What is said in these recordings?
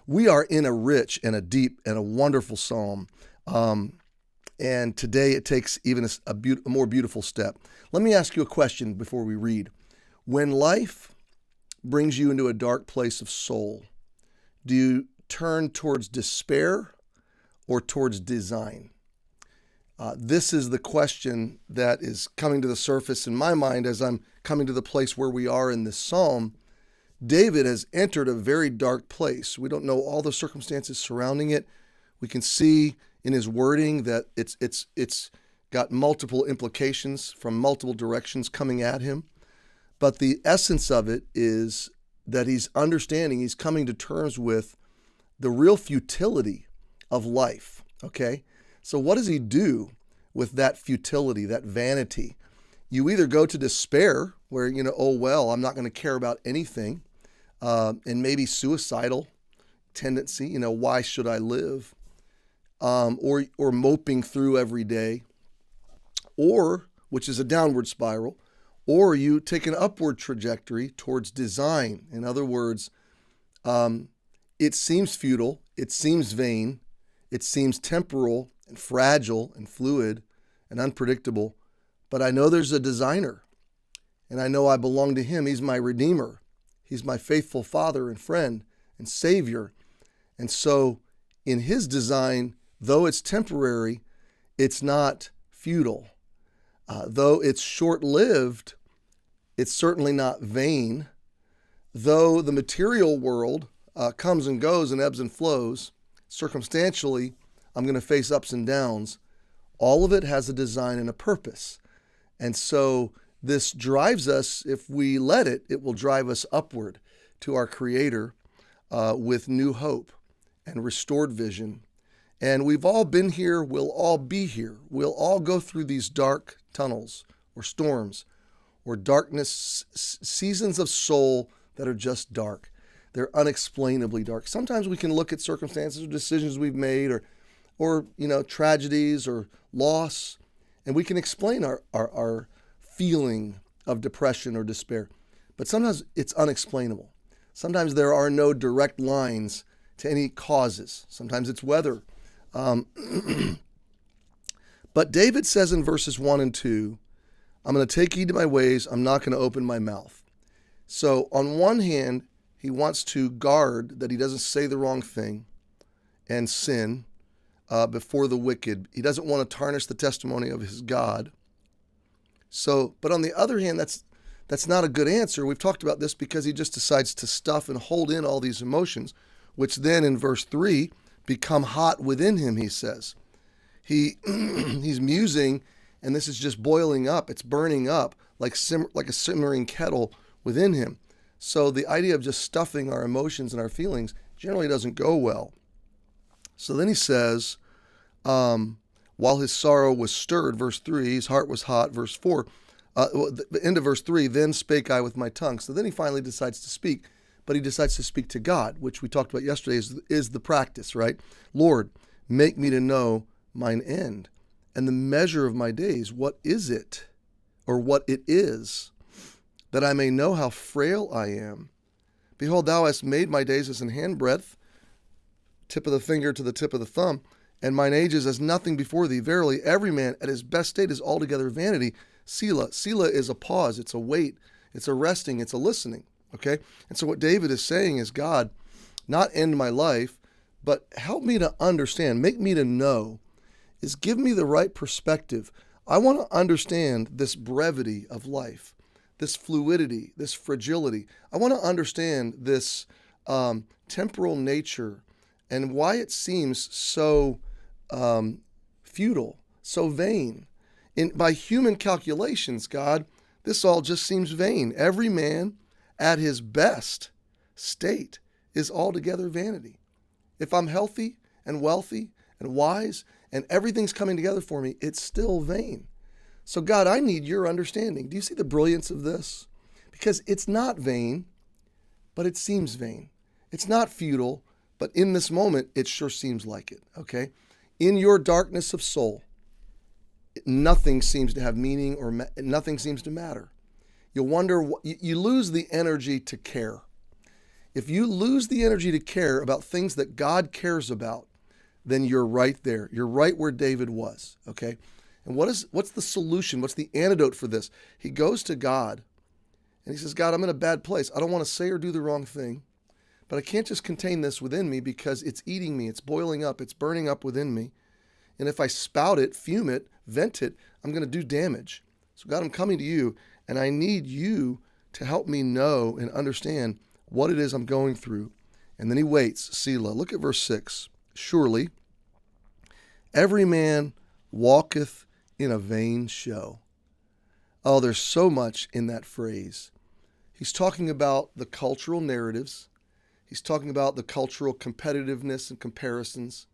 We are in a rich and a deep and a wonderful psalm. And today it takes even a more beautiful step. Let me ask you a question before we read. When life brings you into a dark place of soul, do you turn towards despair or towards design? This is the question that is coming to the surface in my mind as I'm coming to the place where we are in this psalm. David has entered a very dark place. We don't know all the circumstances surrounding it. We can see in his wording that it's got multiple implications from multiple directions coming at him. But the essence of it is that he's coming to terms with the real futility of life, okay? So what does he do with that futility, that vanity? You either go to despair, where, oh, well, I'm not going to care about anything, and maybe suicidal tendency, why should I live? Or moping through every day, or, which is a downward spiral, or you take an upward trajectory towards design. In other words, it seems futile, it seems vain, it seems temporal and fragile and fluid and unpredictable, but I know there's a designer, and I know I belong to him. He's my redeemer. He's my faithful father and friend and savior. And so in his design, though it's temporary, it's not futile. Though it's short-lived, it's certainly not vain. Though the material world comes and goes and ebbs and flows, circumstantially, I'm going to face ups and downs. All of it has a design and a purpose. And so this drives us, if we let it, it will drive us upward to our Creator with new hope and restored vision. And we've all been here, we'll all be here. We'll all go through these dark tunnels or storms or darkness, seasons of soul that are just dark. They're unexplainably dark. Sometimes we can look at circumstances or decisions we've made or tragedies or loss, and we can explain our feeling of depression or despair. But sometimes it's unexplainable. Sometimes there are no direct lines to any causes. Sometimes it's weather. But David says in verses 1 and 2, I'm going to take heed to my ways. I'm not going to open my mouth. So on one hand, he wants to guard that he doesn't say the wrong thing and sin before the wicked. He doesn't want to tarnish the testimony of his God. So, but on the other hand, that's not a good answer. We've talked about this because he just decides to stuff and hold in all these emotions, which then in verse 3 become hot within him, he says. He's musing, and this is just boiling up. It's burning up like a simmering kettle within him. So the idea of just stuffing our emotions and our feelings generally doesn't go well. So then he says, while his sorrow was stirred, verse 3, his heart was hot, verse 4, the end of verse 3, then spake I with my tongue. So then he finally decides to speak, but he decides to speak to God, which we talked about yesterday is the practice, right? Lord, make me to know mine end and the measure of my days. What is it, or what it is, that I may know how frail I am? Behold, thou hast made my days as an handbreadth, tip of the finger to the tip of the thumb, and mine age is as nothing before thee. Verily, every man at his best state is altogether vanity. Selah. Selah is a pause. It's a wait. It's a resting. It's a listening. Okay? And so what David is saying is, God, not end my life, but help me to understand, make me to know, is give me the right perspective. I want to understand this brevity of life, this fluidity, this fragility. I want to understand this temporal nature and why it seems so futile, so vain. By human calculations, God, this all just seems vain. Every man at his best state is altogether vanity. If I'm healthy and wealthy and wise and everything's coming together for me, it's still vain. So God, I need your understanding. Do you see the brilliance of this? Because it's not vain, but it seems vain. It's not futile, but in this moment, it sure seems like it, okay? In your darkness of soul, nothing seems to have meaning or nothing seems to matter. You'll wonder, you lose the energy to care. If you lose the energy to care about things that God cares about, then you're right there. You're right where David was, okay? And what's the solution? What's the antidote for this? He goes to God and he says, God, I'm in a bad place. I don't want to say or do the wrong thing, but I can't just contain this within me because it's eating me. It's boiling up. It's burning up within me. And if I spout it, fume it, vent it, I'm going to do damage. So God, I'm coming to you, and I need you to help me know and understand what it is I'm going through. And then he waits, Selah. Look at verse 6. Surely every man walketh in a vain show. Oh, there's so much in that phrase. He's talking about the cultural narratives. He's talking about the cultural competitiveness and comparisons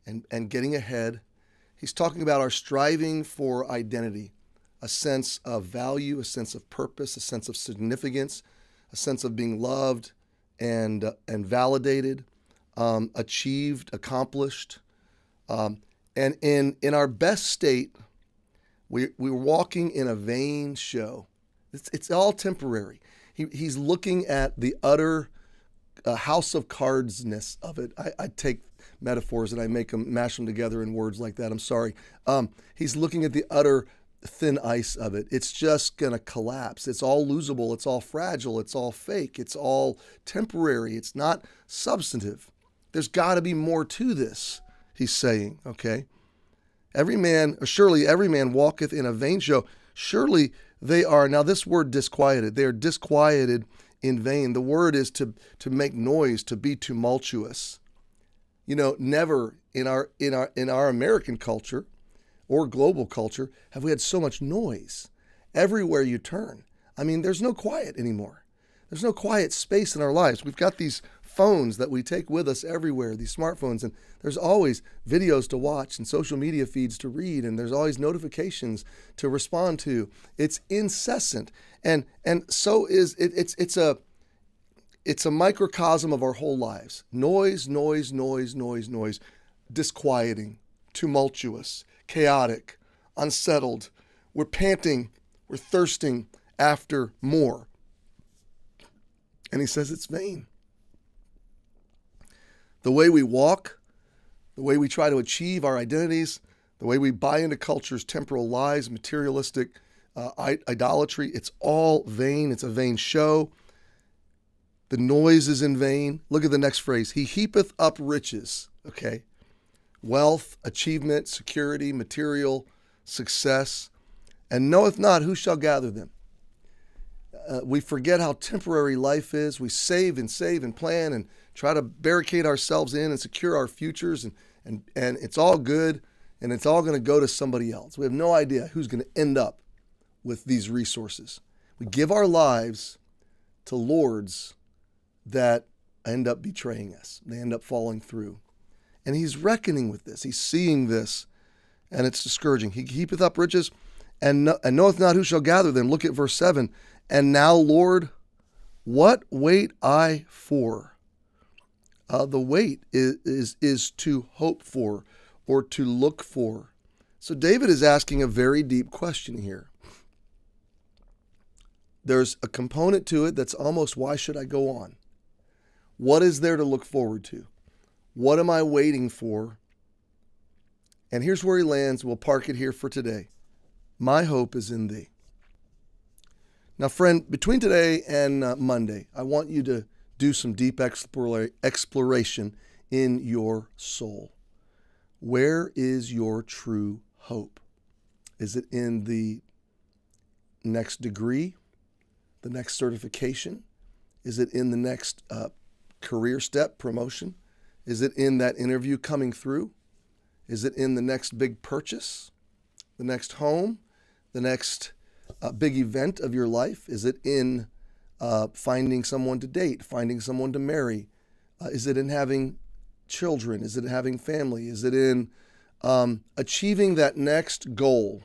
and getting ahead. He's talking about our striving for identity, a sense of value, a sense of purpose, a sense of significance, a sense of being loved and validated, achieved, accomplished. And in our best state, we're walking in a vain show. It's all temporary. He's looking at the utter house of cardsness of it. I take metaphors and I mash them together in words like that. I'm sorry. He's looking at the utter thin ice of it. It's just going to collapse. It's all losable. It's all fragile. It's all fake. It's all temporary. It's not substantive. There's got to be more to this, he's saying, okay? Surely every man walketh in a vain show. Surely they are, now this word disquieted, they are disquieted in vain. The word is to make noise, to be tumultuous. You know, never in our American culture or global culture have we had so much noise everywhere you turn. I mean, there's no quiet anymore. There's no quiet space in our lives. We've got these phones that we take with us everywhere, these smartphones, and there's always videos to watch and social media feeds to read, and there's always notifications to respond to. It's incessant. And so is it's a microcosm of our whole lives. Noise, noise, noise, noise, noise, disquieting, tumultuous, chaotic, unsettled. We're panting, we're thirsting after more. And he says it's vain. The way we walk, the way we try to achieve our identities, the way we buy into culture's temporal lies, materialistic idolatry, it's all vain. It's a vain show. The noise is in vain. Look at the next phrase. He heapeth up riches, okay? Wealth, achievement, security, material, success, and knoweth not who shall gather them. We forget how temporary life is. We save and plan and try to barricade ourselves in and secure our futures, and it's all good, and it's all going to go to somebody else. We have no idea who's going to end up with these resources. We give our lives to lords that end up betraying us. They end up falling through. And he's reckoning with this. He's seeing this, and it's discouraging. He heapeth up riches and knoweth not who shall gather them. Look at verse 7. And now, Lord, what wait I for? The wait is to hope for or to look for. So David is asking a very deep question here. There's a component to it that's almost, why should I go on? What is there to look forward to? What am I waiting for? And here's where he lands. We'll park it here for today. My hope is in thee. Now, friend, between today and Monday, I want you to do some deep exploration in your soul. Where is your true hope? Is it in the next degree, the next certification? Is it in the next career step, promotion? Is it in that interview coming through? Is it in the next big purchase, the next home, the next big event of your life? Is it in finding someone to date, finding someone to marry? Is it in having children? Is it having family? Is it in achieving that next goal?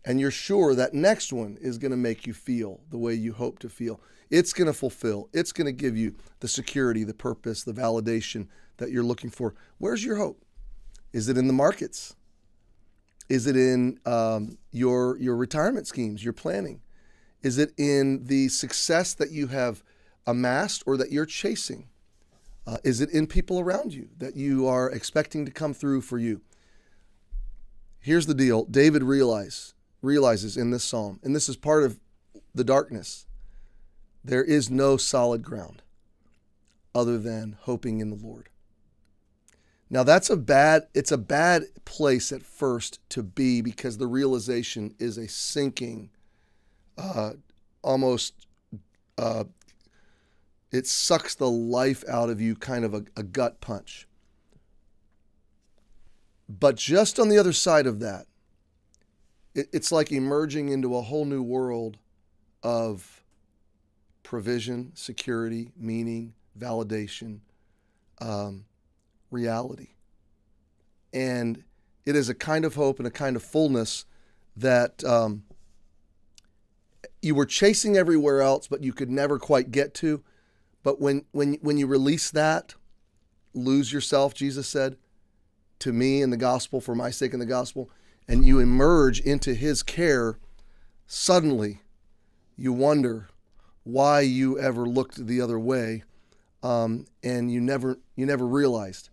And you're sure that next one is going to make you feel the way you hope to feel. It's going to fulfill. It's going to give you the security, the purpose, the validation that you're looking for. Where's your hope? Is it in the markets? Is it in your retirement schemes, your planning? Is it in the success that you have amassed or that you're chasing? Is it in people around you that you are expecting to come through for you? Here's the deal. David realizes in this psalm, and this is part of the darkness, there is no solid ground other than hoping in the Lord. Now it's a bad place at first to be, because the realization is a sinking, it sucks the life out of you, kind of a gut punch. But just on the other side of that, it's like emerging into a whole new world of provision, security, meaning, validation, reality. And it is a kind of hope and a kind of fullness that you were chasing everywhere else, but you could never quite get to. But when you release that, lose yourself, Jesus said, to me in the gospel, for my sake in the gospel, and you emerge into his care, suddenly you wonder why you ever looked the other way, and you never realized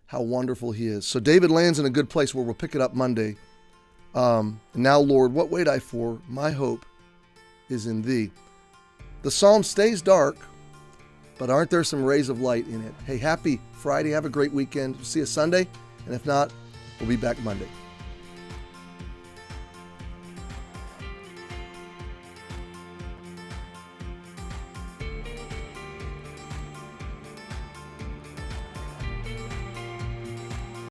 how wonderful he is. So David lands in a good place where we'll pick it up Monday. Now, Lord, what wait I for? My hope is in thee. The psalm stays dark, but aren't there some rays of light in it? Hey, happy Friday. Have a great weekend. See you Sunday. And if not, we'll be back Monday.